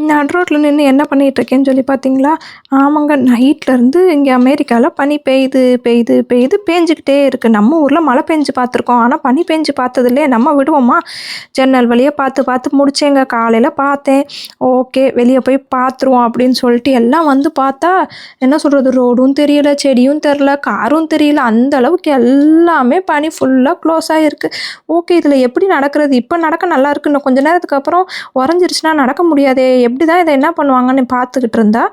நடு ரோட்ல நின்னு என்ன பண்ணிகிட்ருக்கேன்னு சொல்லி பார்த்தீங்களா? ஆமாங்க. நைட்லேருந்து இங்கே அமெரிக்கால பனி பெய்யுது, பெய்யுது, பெய்யுது. பேஞ்சுக்கிட்டே இருக்கு. நம்ம ஊர்ல மழை பெஞ்சு பார்த்துருக்கோம். ஆனா பனி பெஞ்சு பார்த்ததில்லையே. நம்ம விடுவோமா? ஜன்னல் வழியா பார்த்து பார்த்து முடிச்சேங்க. காலையில பார்த்தேன். ஓகே, வெளிய போய் பார்த்துருவோம் அப்படின்னு சொல்லிட்டு எல்லாம் வந்து பார்த்தா, என்ன சொல்றது? ரோடும் தெரியல, செடியும் தெரில, காரும் தெரியல. அந்த அளவுக்கு எல்லாமே பனி ஃபுல்லா க்ளோஸ் ஆகிருக்கு. ஓகே, இதில் எப்படி நடக்கிறது? இப்போ நடக்க நல்லாயிருக்கு. இன்னும் கொஞ்ச நேரத்துக்கு அப்புறம் உறைஞ்சிருச்சுன்னா நடக்க முடியாதே. எப்படி தான் இதை என்ன பண்ணுவாங்கன்னு பார்த்துக்கிட்டு இருந்தா,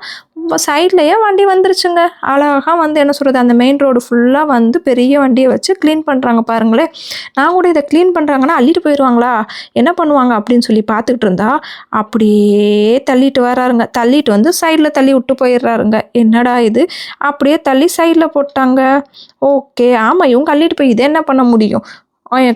சைட்லேயே வண்டி வந்துருச்சுங்க. அழகா வந்து என்ன சொல்கிறது, அந்த மெயின் ரோடு ஃபுல்லாக வந்து பெரிய வண்டியை வச்சு க்ளீன் பண்ணுறாங்க பாருங்களேன். நான் கூட இதை க்ளீன் பண்ணுறாங்கன்னா அள்ளிட்டு போயிடுவாங்களா, என்ன பண்ணுவாங்க அப்படின்னு சொல்லி பார்த்துக்கிட்டு இருந்தா, அப்படியே தள்ளிட்டு வராருங்க. தள்ளிட்டு வந்து சைடில் தள்ளி விட்டு போயிடுறாருங்க. என்னடா இது, அப்படியே தள்ளி சைடில் போட்டாங்க. ஓகே, ஆமாம், இவங்க அள்ளிட்டு போய் இதை என்ன பண்ண முடியும்?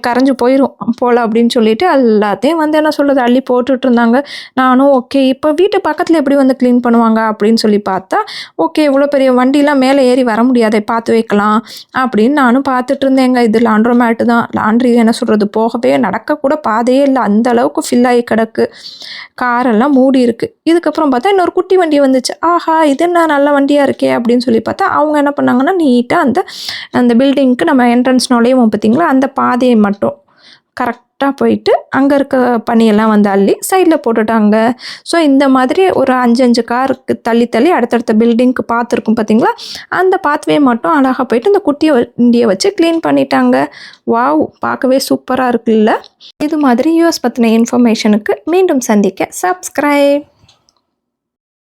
கரைஞ்சு போயிடும் போல் அப்படின்னு சொல்லிட்டு எல்லாத்தையும் வந்து என்ன சொல்கிறது அள்ளி போட்டுட்டு இருந்தாங்க. நானும் ஓகே, இப்போ வீட்டு பக்கத்தில் எப்படி வந்து க்ளீன் பண்ணுவாங்க அப்படின்னு சொல்லி பார்த்தா, ஓகே, இவ்வளோ பெரிய வண்டிலாம் மேலே ஏறி வர முடியாதே, பார்த்து வைக்கலாம் அப்படின்னு நானும் பார்த்துட்டு இருந்தேங்க. இது லாண்ட்ரோமேட்டு தான். லாண்ட்ரி என்ன சொல்கிறது, போகவே நடக்கக்கூட பாதையே இல்லை, அந்த அளவுக்கு ஃபில் ஆகி கிடக்கு. காரெல்லாம் மூடி இருக்குது. இதுக்கப்புறம் பார்த்தா இன்னொரு குட்டி வண்டி வந்துச்சு. ஆஹா, இது என்ன நல்ல வண்டியாக இருக்கே அப்படின்னு சொல்லி பார்த்தா, அவங்க என்ன பண்ணாங்கன்னா நீட்டாக அந்த அந்த பில்டிங்க்கு நம்ம என்ட்ரன்ஸ் நுழையும் பார்த்தீங்களா, அந்த பாதையை மட்டும் கரெக்டாக போயிட்டு அங்கே இருக்க பனியெல்லாம் வந்து அள்ளி சைடில் போட்டுட்டாங்க. ஸோ இந்த மாதிரி ஒரு 5 காருக்கு தள்ளி தள்ளி அடுத்தடுத்த பில்டிங்க்கு பார்த்துருக்கும் பார்த்தீங்களா, அந்த பாத்வே மட்டும் அழகாக போயிட்டு இந்த குட்டி வண்டியை வச்சு க்ளீன் பண்ணிட்டாங்க. வாவ், பார்க்கவே சூப்பராக இருக்குல்ல. இது மாதிரி யூஎஸ் பற்றின இன்ஃபர்மேஷனுக்கு மீண்டும் சந்திக்க சப்ஸ்கிரைப்.